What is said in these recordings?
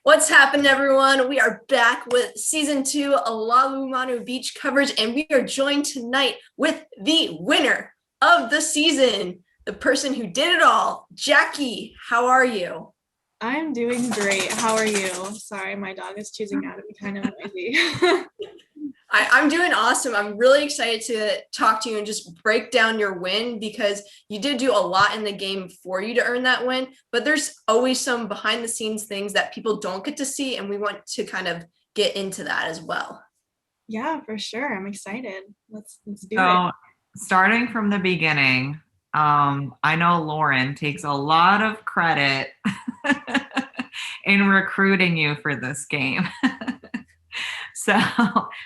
What's happened, everyone? We are back with season 2 of Lalomanu Beach coverage, and we are joined tonight with the winner of the season, the person who did it all. Jackie, how are you? I'm doing great. How are you? Sorry, my dog is choosing now to be kind of noisy. I'm doing awesome. I'm really excited to talk to you and just break down your win, because you did do a lot in the game for you to earn that win, but there's always some behind the scenes things that people don't get to see, and we want to kind of get into that as well. Yeah, for sure. I'm excited. Let's do it. Starting from the beginning, I know Lauren takes a lot of credit in recruiting you for this game. So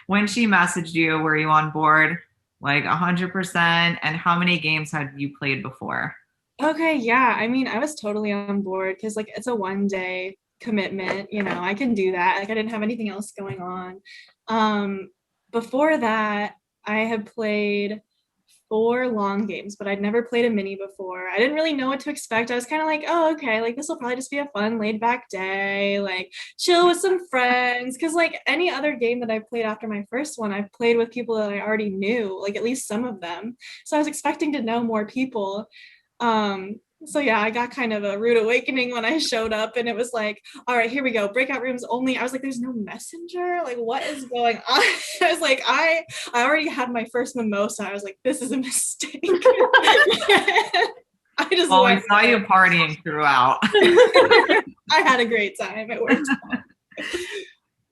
when she messaged you, were you on board like 100%? And how many games had you played before? Okay, yeah. I mean, I was totally on board because like it's a 1-day commitment, I can do that. Like I didn't have anything else going on. Before that, I had played 4 long games, but I'd never played a mini before. I didn't really know what to expect. I was kind of like, oh, okay, like this will probably just be a fun laid back day, like chill with some friends. Cause like any other game that I played after my first one, I've played with people that I already knew, like at least some of them. So I was expecting to know more people. So yeah, I got kind of a rude awakening when I showed up, and it was like, all right, here we go, breakout rooms only. I was like, there's no messenger, like what is going on? I was like, I already had my first mimosa. I was like, this is a mistake. I just we saw you partying throughout. I had a great time. It worked.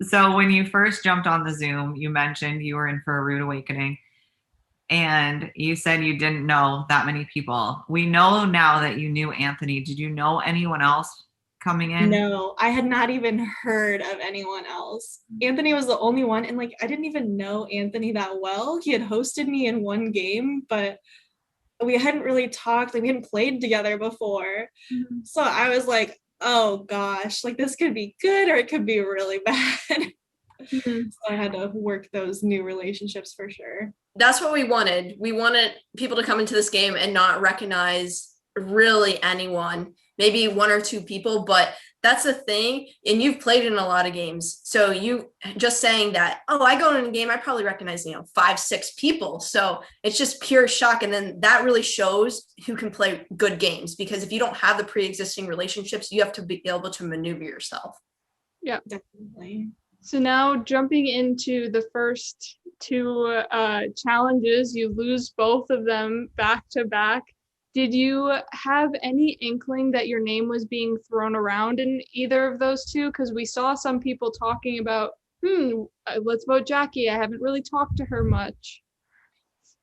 So when you first jumped on the Zoom, you mentioned you were in for a rude awakening. And you said you didn't know that many people. We know now that you knew Anthony. Did you know anyone else coming in? No, I had not even heard of anyone else. Anthony was the only one. And like, I didn't even know Anthony that well. He had hosted me in one game, but we hadn't really talked. Like we hadn't played together before. Mm-hmm. So I was like, oh gosh, like this could be good or it could be really bad. Mm-hmm. So I had to work those new relationships for sure. That's what we wanted. We wanted people to come into this game and not recognize really anyone, maybe 1 or 2 people, but that's the thing. And you've played in a lot of games. So you just saying that, oh, I go in a game, I probably recognize, 5, 6 people. So it's just pure shock. And then that really shows who can play good games, because if you don't have the pre-existing relationships, you have to be able to maneuver yourself. Yeah, definitely. So now jumping into the first 2 challenges, you lose both of them back to back. Did you have any inkling that your name was being thrown around in either of those 2? Because we saw some people talking about, let's vote Jackie. I haven't really talked to her much.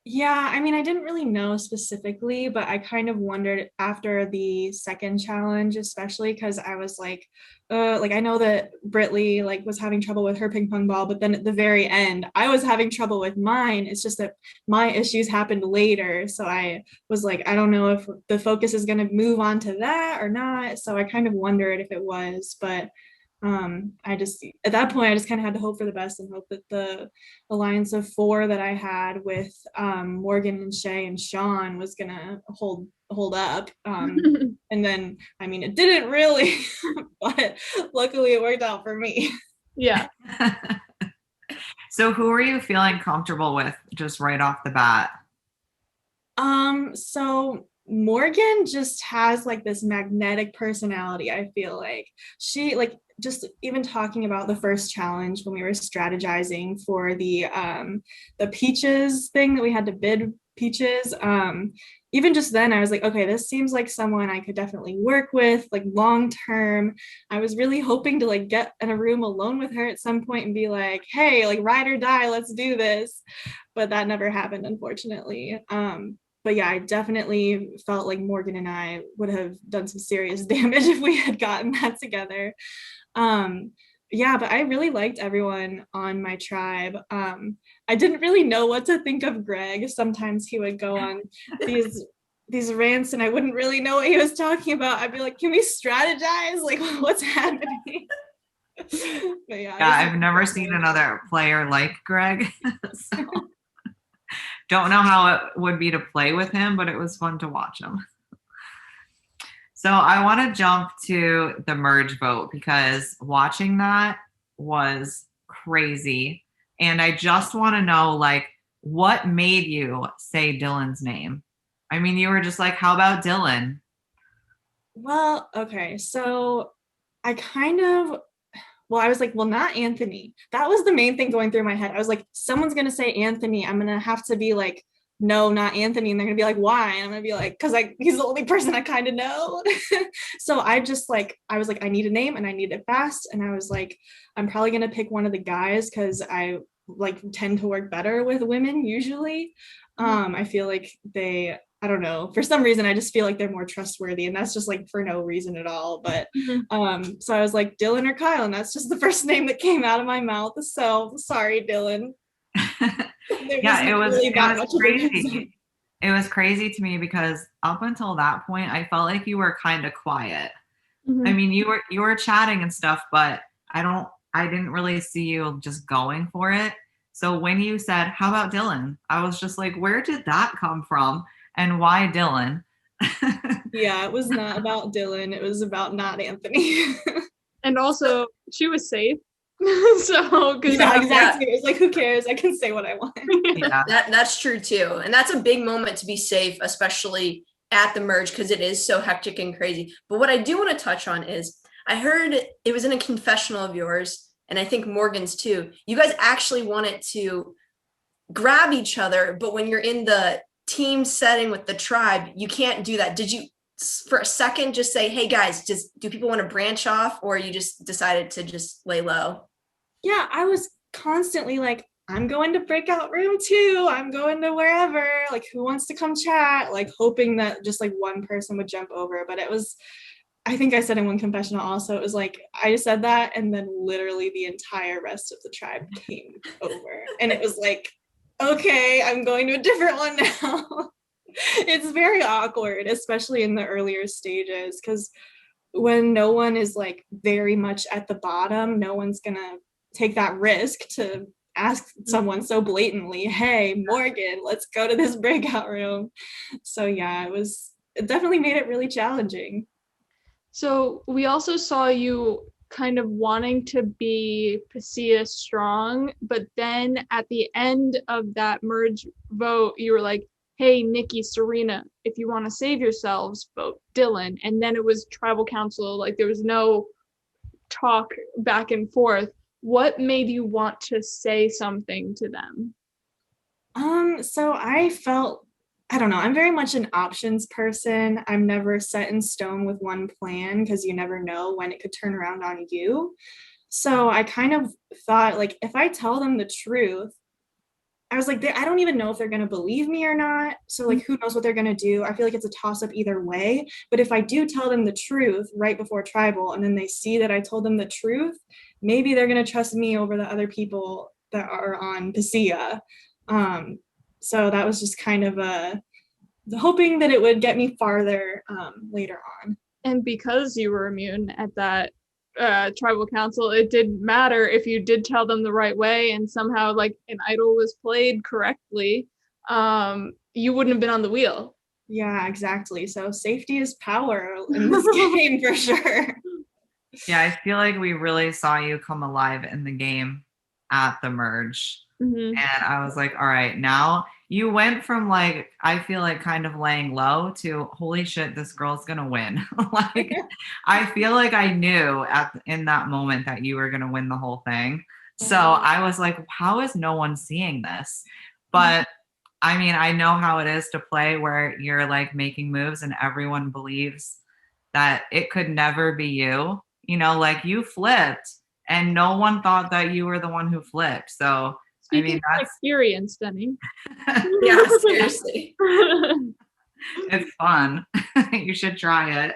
Yeah, I mean, I didn't really know specifically, but I kind of wondered after the second challenge, especially because I was like I know that Brittley like was having trouble with her ping pong ball, but then at the very end, I was having trouble with mine. It's just that my issues happened later. So I was like, I don't know if the focus is going to move on to that or not. So I kind of wondered if it was, but I just at that point I just kind of had to hope for the best and hope that the alliance of 4 that I had with Morgan and Shea and Shawn was gonna hold up, and then I mean it didn't really, but luckily it worked out for me. Yeah. So who are you feeling comfortable with just right off the bat? So Morgan just has like this magnetic personality. I feel like she like just even talking about the first challenge when we were strategizing for the peaches thing that we had to bid peaches. Even just then I was like, okay, this seems like someone I could definitely work with like long term. I was really hoping to like get in a room alone with her at some point and be like, hey, like ride or die, let's do this. But that never happened, unfortunately. But yeah, I definitely felt like Morgan and I would have done some serious damage if we had gotten that together. Yeah, but I really liked everyone on my tribe. I didn't really know what to think of Greg. Sometimes he would go on these rants and I wouldn't really know what he was talking about. I'd be like, can we strategize? Like, what's happening? But yeah, I've never seen another player like Greg. So. Don't know how it would be to play with him, but it was fun to watch him. So I want to jump to the merge vote because watching that was crazy. And I just want to know, like, what made you say Dylan's name? I mean, you were just like, how about Dylan? Well, okay, so I kind of, well, I was like, well, not Anthony. That was the main thing going through my head. I was like, someone's gonna say Anthony. I'm gonna have to be like, no, not Anthony. And they're gonna be like, why? And I'm gonna be like, because he's the only person I kind of know. So I just like, I was like, I need a name and I need it fast. And I was like, I'm probably gonna pick one of the guys because I like tend to work better with women usually. I feel like I don't know, for some reason I just feel like they're more trustworthy, and that's just like for no reason at all. But so I was like, Dylan or Kyle, and that's just the first name that came out of my mouth. So sorry, Dylan. Yeah, it was crazy. It was crazy to me because up until that point, I felt like you were kind of quiet. I mean, you were chatting and stuff, but I didn't really see you just going for it. So when you said, how about Dylan? I was just like, where did that come from? And why Dylan? Yeah, it was not about Dylan. It was about not Anthony. And also, she was safe. So, yeah, exactly. It was like, who cares? I can say what I want. Yeah. That's true too. And that's a big moment to be safe, especially at the merge, because it is so hectic and crazy. But what I do want to touch on is I heard it was in a confessional of yours, and I think Morgan's too. You guys actually wanted to grab each other, but when you're in the team setting with the tribe, you can't do that. Did you for a second just say, hey guys, do people want to branch off, or you just decided to just lay low? Yeah, I was constantly like, I'm going to breakout room 2, I'm going to wherever, like who wants to come chat, like hoping that just like one person would jump over. But it was, I think I said in one confessional also, it was like I just said that and then literally the entire rest of the tribe came over, and it was like, okay, I'm going to a different one now. It's very awkward, especially in the earlier stages, because when no one is like very much at the bottom, no one's gonna take that risk to ask someone so blatantly, hey Morgan, let's go to this breakout room. So yeah, it definitely made it really challenging. So we also saw you kind of wanting to be Pasea strong, but then at the end of that merge vote, you were like, hey, Nikki, Serena, if you want to save yourselves, vote Dylan. And then it was tribal council, like there was no talk back and forth. What made you want to say something to them? So I felt, I don't know, I'm very much an options person. I'm never set in stone with one plan because you never know when it could turn around on you. So I kind of thought, like, if I tell them the truth, I was like, I don't even know if they're going to believe me or not. So like, who knows what they're going to do? I feel like it's a toss up either way. But if I do tell them the truth right before tribal, and then they see that I told them the truth, maybe they're going to trust me over the other people that are on Pasea. So that was just kind of hoping that it would get me farther later on. And because you were immune at that tribal council, it didn't matter if you did tell them the right way and somehow like an idol was played correctly, you wouldn't have been on the wheel. Yeah, exactly. So safety is power in this game for sure. Yeah, I feel like we really saw you come alive in the game at the merge. And I was like, all right, now you went from like, I feel like kind of laying low to holy shit, this girl's gonna win. Like, I feel like I knew in that moment that you were gonna win the whole thing. So I was like, how is no one seeing this? But I mean, I know how it is to play where you're like making moves and everyone believes that it could never be you. You know, like you flipped and no one thought that you were the one who flipped. So Speaking I mean, that's experience, Dennie. Yeah, seriously. It's fun. You should try it.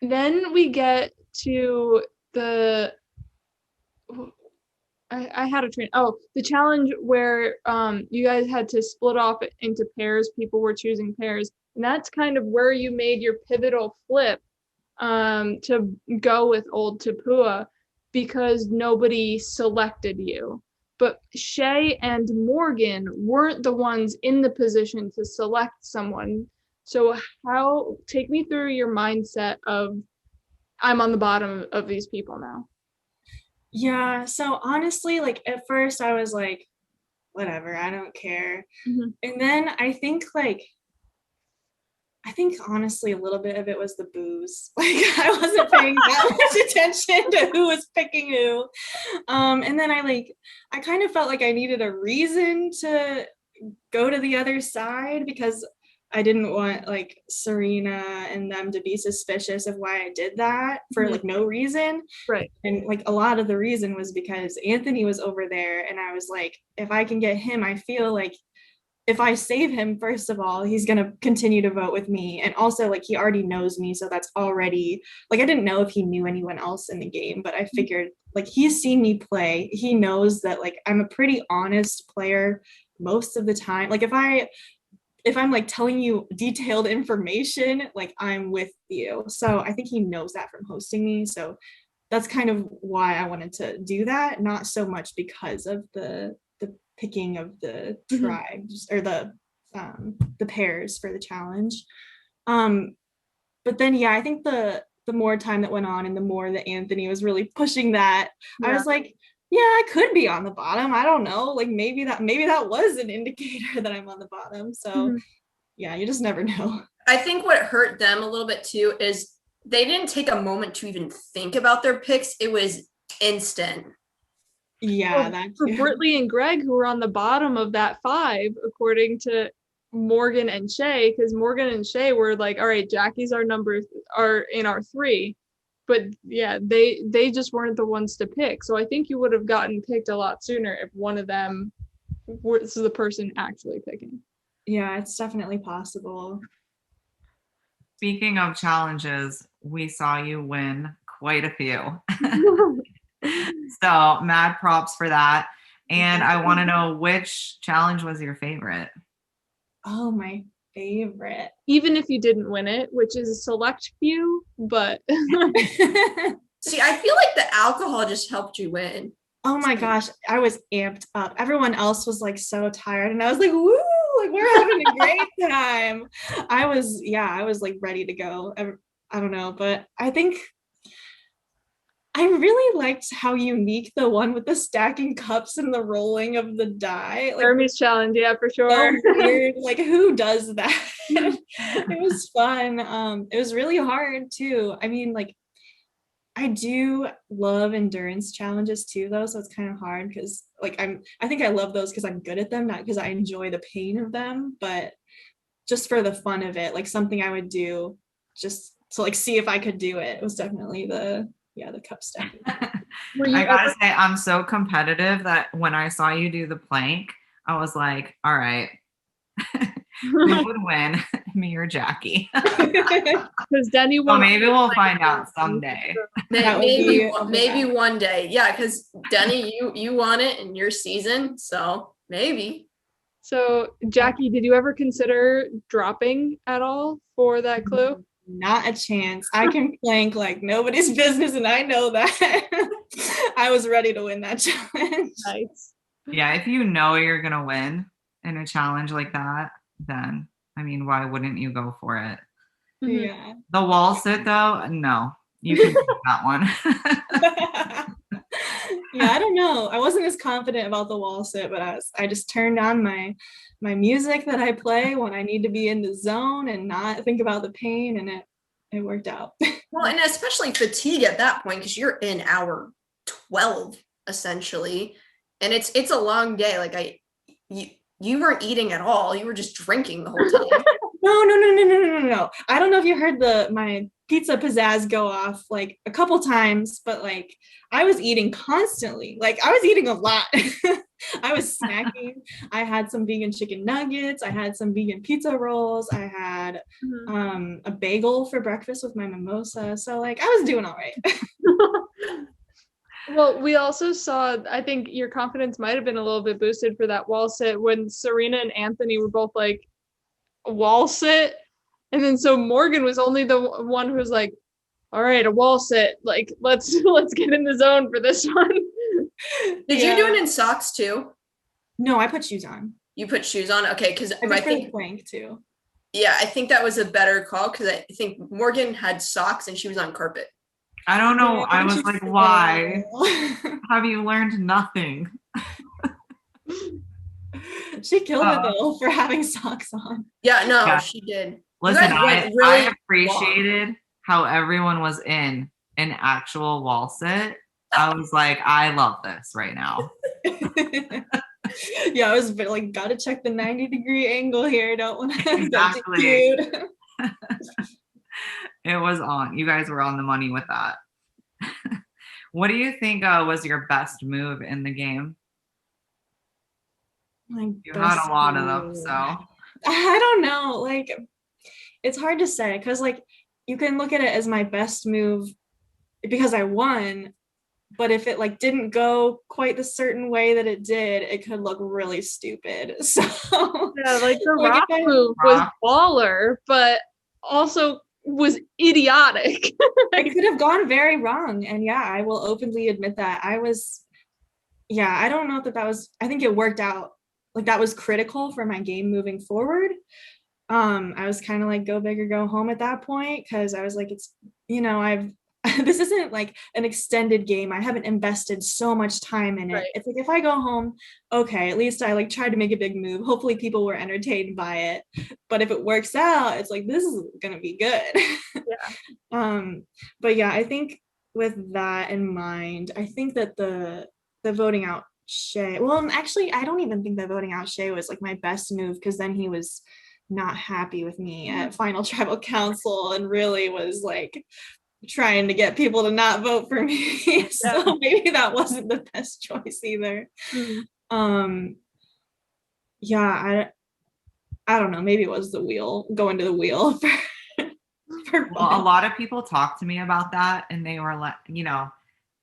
Then we get to the I had a train. Oh, the challenge where you guys had to split off into pairs. People were choosing pairs, and that's kind of where you made your pivotal flip to go with Old Tapua, because nobody selected you. But Shea and Morgan weren't the ones in the position to select someone. So take me through your mindset of I'm on the bottom of these people now. Yeah, so honestly, like at first I was like, whatever, I don't care. And then I think honestly a little bit of it was the booze. Like I wasn't paying that much attention to who was picking who. And then I kind of felt like I needed a reason to go to the other side because I didn't want like Serena and them to be suspicious of why I did that for like no reason. Right. And like a lot of the reason was because Anthony was over there and I was like, if I can get him, I feel like if I save him, first of all, he's going to continue to vote with me. And also like he already knows me. So that's already like, I didn't know if he knew anyone else in the game, but I figured like he's seen me play. He knows that like I'm a pretty honest player most of the time. Like if I'm like telling you detailed information, like I'm with you. So I think he knows that from hosting me. So that's kind of why I wanted to do that. Not so much because of the picking of the tribes or the pairs for the challenge. But then, yeah, I think the more time that went on and the more that Anthony was really pushing that, I was like, yeah, I could be on the bottom. I don't know. Like maybe that was an indicator that I'm on the bottom. So yeah, you just never know. I think what hurt them a little bit too is they didn't take a moment to even think about their picks. It was instant. Yeah, for Brittley and Greg, who were on the bottom of that 5, according to Morgan and Shea, because Morgan and Shea were like, all right, Jackie's are in our 3. But yeah, they just weren't the ones to pick. So I think you would have gotten picked a lot sooner if one of them was the person actually picking. Yeah, it's definitely possible. Speaking of challenges, we saw you win quite a few. So mad props for that. And I want to know, which challenge was your favorite? Oh, my favorite. Even if you didn't win it, which is a select few, but See, I feel like the alcohol just helped you win. Oh my gosh, I was amped up. Everyone else was like so tired and I was like, woo, like we're having a great time. I was like ready to go. I don't know, but I think I really liked how unique the one with the stacking cups and the rolling of the die. Like, Jeremy's challenge, yeah, for sure. So weird. Like, who does that? It was fun. It was really hard too. I mean, like, I do love endurance challenges too, though, so it's kind of hard because, like, I think I love those because I'm good at them, not because I enjoy the pain of them, but just for the fun of it, like something I would do just to like see if I could do it. It was definitely the cup stack. I gotta say, I'm so competitive that when I saw you do the plank, I was like, all right, who would win, me or Jackie? Because Dennie won. Well, maybe we'll find out someday. Maybe one day. Yeah, because Dennie, you won it in your season, so maybe. So Jackie, did you ever consider dropping at all for that clue? Not a chance. I can plank like nobody's business, and I know that. I was ready to win that challenge. Nice. Yeah, if you know you're gonna win in a challenge like that, then I mean, why wouldn't you go for it? Yeah. The wall sit though, no, you can do that one. Yeah, I don't know. I wasn't as confident about the wall sit, but I just turned on my music that I play when I need to be in the zone and not think about the pain, and it worked out. Well, and especially fatigue at that point, because you're in hour 12 essentially, and it's a long day. Like you weren't eating at all. You were just drinking the whole time. No. I don't know if you heard my pizza pizzazz go off like a couple times, but like I was eating constantly. Like I was eating a lot. I was snacking. I had some vegan chicken nuggets. I had some vegan pizza rolls. I had a bagel for breakfast with my mimosa. So like I was doing all right. Well, we also saw, I think your confidence might have been a little bit boosted for that wall sit when Serena and Anthony were both like, wall sit, and then so Morgan was only the one who was like, all right, a wall sit, like let's get in the zone for this one. Did you do it in socks too? No, I put shoes on. You put shoes on? Okay, because I think plank too. Yeah, I think that was a better call because I think Morgan had socks and she was on carpet. I don't know. Yeah, I was she's like, so why? little. Have you learned nothing? She killed it though for having socks on. Yeah, no, Yeah. she did. Listen, You guys went I really long. appreciated how everyone was in an actual wall sit. I was like, I love this right now. Yeah, I was like, gotta check the 90-degree angle here. Don't want to Exactly. get too cute. It was on. You guys were on the money with that. What do you think was your best move in the game? You had a lot of them, so. I don't know. Like, it's hard to say because, like, you can look at it as my best move because I won. But if it like didn't go quite the certain way that it did, it could look really stupid. So Yeah, like the like, rock move was baller, but also was idiotic. it could have gone very wrong. And yeah, I will openly admit that. I don't know that was, I think it worked out. Like that was critical for my game moving forward. I was kind of like go big or go home at that point because I was like, it's, this isn't like an extended game. I haven't invested so much time in it. Right. It's like if I go home, okay, at least I like tried to make a big move. Hopefully people were entertained by it. But if it works out, it's like this is gonna be good. Yeah. But yeah, I think with that in mind, I think that the voting out Shea. Well, actually, I don't even think that voting out Shea was like my best move because then he was not happy with me at Final Tribal Council and really was like trying to get people to not vote for me. So maybe that wasn't the best choice either. Yeah, I don't know, maybe it was the wheel, going to the wheel for well, a lot of people talked to me about that and they were like,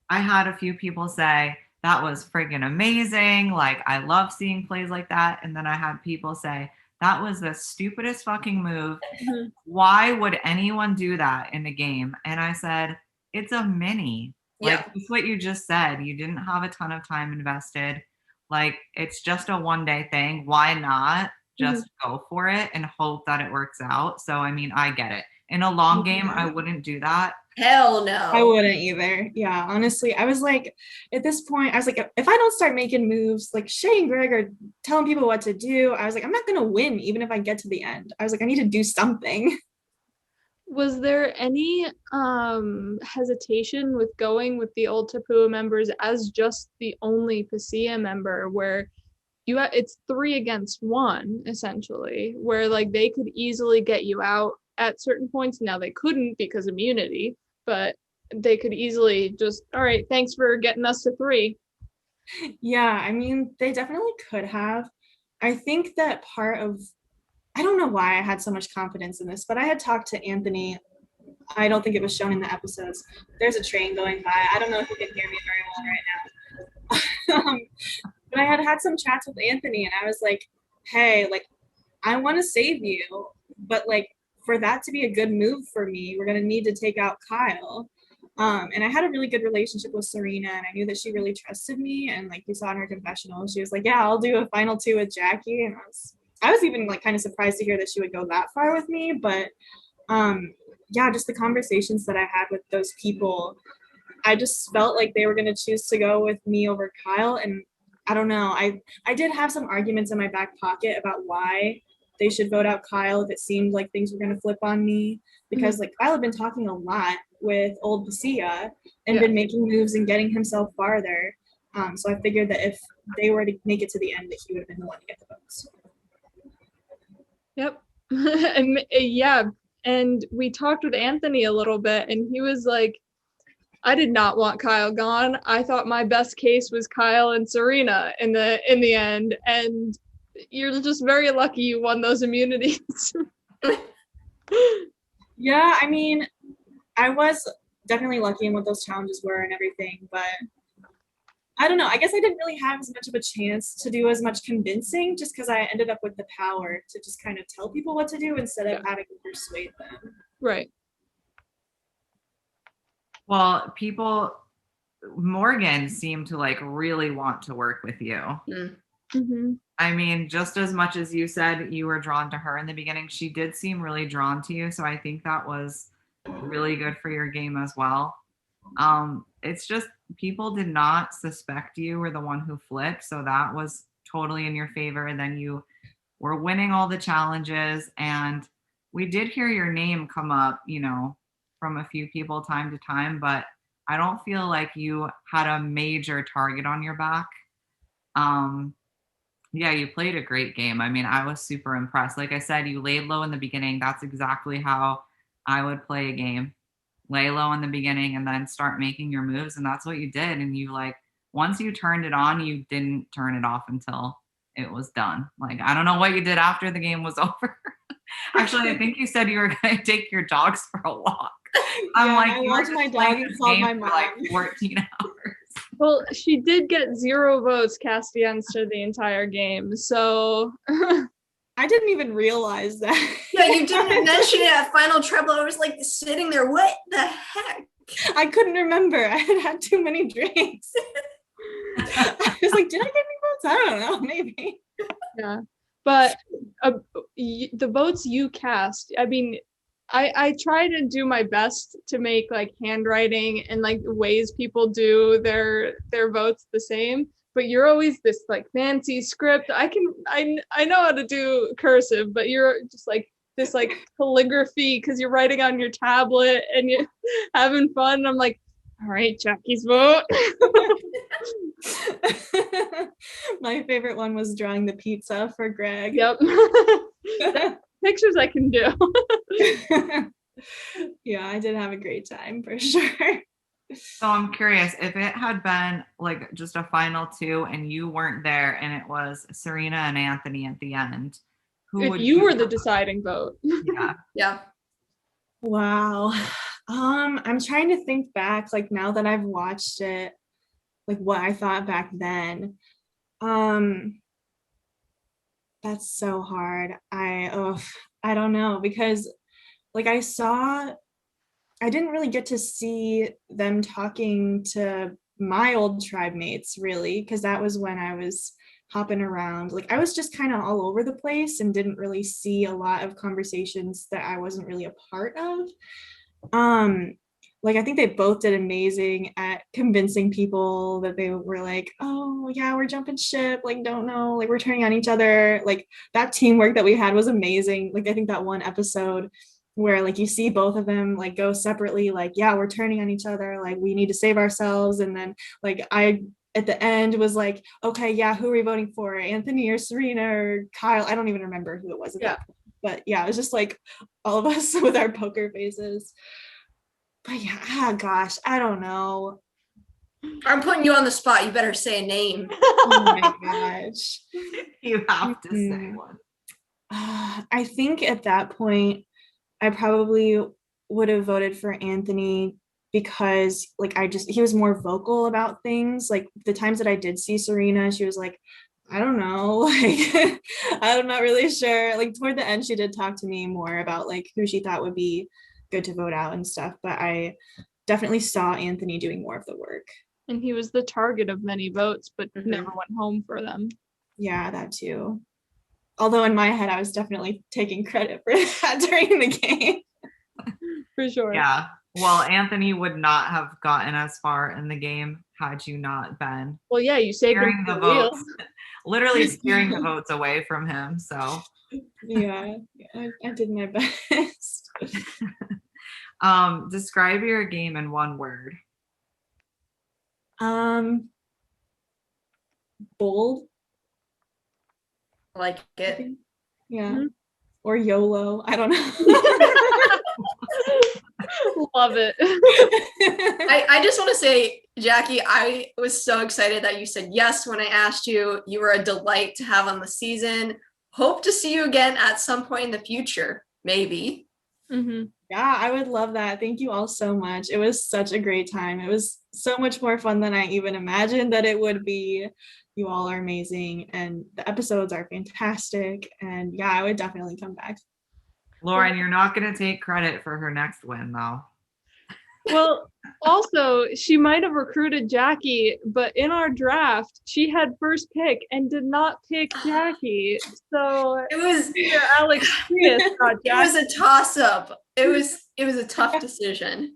I had a few people say that was friggin' amazing, like I love seeing plays like that, and then I had people say that was the stupidest fucking move. Why would anyone do that in a game? And I said, it's a mini. Like, that's what you just said. You didn't have a ton of time invested. Like, it's just a one-day thing. Why not just go for it and hope that it works out? So, I mean, I get it. In a long game, I wouldn't do that. Hell no. I wouldn't either. Yeah, honestly, I was like, at this point, I was like, if I don't start making moves, like Shea and Greg are telling people what to do, I was like, I'm not going to win even if I get to the end. I was like, I need to do something. Was there any hesitation with going with the old Tapua members as just the only Pasea member where it's 3 against 1, essentially, where like they could easily get you out at certain points? Now they couldn't because immunity, but they could easily just, all right, thanks for getting us to 3. Yeah, I mean, they definitely could have. I think that I don't know why I had so much confidence in this, but I had talked to Anthony. I don't think it was shown in the episodes. There's a train going by. I don't know if you can hear me very well right now. But I had some chats with Anthony and I was like, hey, like, I want to save you, but like, for that to be a good move for me, we're going to need to take out Kyle. And I had a really good relationship with Serena and I knew that she really trusted me. And like we saw in her confessional, she was like, yeah, I'll do a final 2 with Jackie. And I was even like kind of surprised to hear that she would go that far with me. But yeah, just the conversations that I had with those people, I just felt like they were going to choose to go with me over Kyle. And I don't know, I did have some arguments in my back pocket about why they should vote out Kyle if it seemed like things were going to flip on me, because like Kyle had been talking a lot with old Pasea and been making moves and getting himself farther. So I figured that if they were to make it to the end, that he would have been the one to get the votes. Yep. And yeah, and we talked with Anthony a little bit and he was like, I did not want Kyle gone. I thought my best case was Kyle and Serena in the end, and you're just very lucky you won those immunities. Yeah, I mean, I was definitely lucky in what those challenges were and everything, but I don't know. I guess I didn't really have as much of a chance to do as much convincing just because I ended up with the power to just kind of tell people what to do instead of having to persuade them. Right. Well, Morgan seemed to like really want to work with you. Mm-hmm. I mean, just as much as you said you were drawn to her in the beginning, she did seem really drawn to you. So I think that was really good for your game as well. It's just people did not suspect you were the one who flipped. So that was totally in your favor. And then you were winning all the challenges. And we did hear your name come up, from a few people time to time, but I don't feel like you had a major target on your back. Yeah, you played a great game. I mean, I was super impressed. Like I said, you laid low in the beginning. That's exactly how I would play a game. Lay low in the beginning and then start making your moves. And that's what you did. And you once you turned it on, you didn't turn it off until it was done. Like, I don't know what you did after the game was over. Actually, I think you said you were going to take your dogs for a walk. I'm like, I you were watched just my dog playing and this called game my for mom. like 14 hours. Well, she did get 0 votes cast against her the entire game. So I didn't even realize that. Yeah, you didn't mention it at Final Treble. I was like sitting there, what the heck? I couldn't remember. I had too many drinks. I was like, did I get any votes? I don't know, maybe. yeah, but the votes you cast, I mean, I try to do my best to make like handwriting and like ways people do their votes the same, but you're always this like fancy script. I know how to do cursive, but you're just like this like calligraphy because you're writing on your tablet and you're having fun. I'm like, all right, Jackie's vote. My favorite one was drawing the pizza for Greg. Yep. Pictures I can do. Yeah, I did have a great time for sure. So I'm curious, if it had been like just a final 2 and you weren't there and it was Serena and Anthony at the end, who If would you were the deciding vote. Yeah. Yeah. Wow. I'm trying to think back, like now that I've watched it, like what I thought back then. That's so hard. I don't know, because like I didn't really get to see them talking to my old tribe mates really, because that was when I was hopping around. Like I was just kind of all over the place and didn't really see a lot of conversations that I wasn't really a part of. Like I think they both did amazing at convincing people that they were like, oh yeah, we're jumping ship, like don't know, like we're turning on each other. Like that teamwork that we had was amazing. Like I think that one episode where like you see both of them like go separately, like yeah, we're turning on each other, like we need to save ourselves. And then like I at the end was like, okay, yeah, who are we voting for, Anthony or Serena or Kyle? I don't even remember who it was at that point. But yeah, it was just like all of us with our poker faces. But yeah, gosh, I don't know. I'm putting you on the spot. You better say a name. Oh my gosh. You have to say one. I think at that point, I probably would have voted for Anthony because like he was more vocal about things. Like the times that I did see Serena, she was like, I don't know, like I'm not really sure. Like toward the end, she did talk to me more about like who she thought would be good to vote out and stuff. But I definitely saw Anthony doing more of the work. And he was the target of many votes, but never went home for them. Yeah, that too. Although in my head, I was definitely taking credit for that during the game. For sure. Yeah. Well, Anthony would not have gotten as far in the game had you not been. Well, yeah, you saved him the for votes, real. literally steering the votes away from him. So Yeah, I did my best. Describe your game in one word. Bold. I like it. Yeah. Mm-hmm. Or YOLO. I don't know. Love it. I just want to say, Jackie, I was so excited that you said yes when I asked you. You were a delight to have on the season. Hope to see you again at some point in the future, maybe. Mm-hmm. Yeah, I would love that. Thank you all so much. It was such a great time. It was so much more fun than I even imagined that it would be. You all are amazing and the episodes are fantastic. And yeah, I would definitely come back. Lauren, you're not going to take credit for her next win, though. Well, also, she might have recruited Jackie, but in our draft, she had first pick and did not pick Jackie. So It was Alex Trias got it was Jackie. a toss up. It was a tough decision.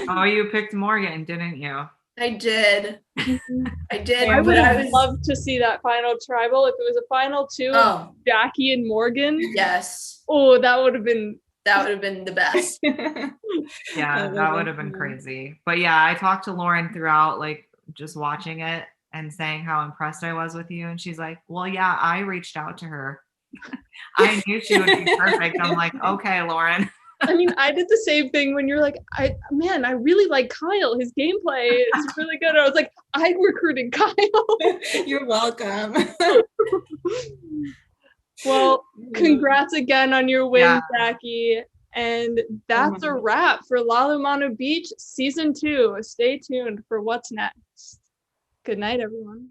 Oh, you picked Morgan, didn't you? I did. I did, I I would but I have was loved to see that final tribal. If it was a final two of oh Jackie and Morgan, yes. oh, that would have been. That would have been the best. Yeah, that would have been crazy. But yeah, I talked to Lauren throughout, like just watching it and saying how impressed I was with you. And she's like, well, yeah, I reached out to her. I knew she would be perfect. I'm like, okay, Lauren. I mean, I did the same thing when you're like, I really like Kyle. His gameplay is really good. I was like, I recruited Kyle. You're welcome. Well, congrats again on your win, Yeah. Jackie. And that's a wrap for Lalomanu Beach Season 2. Stay tuned for what's next. Good night, everyone.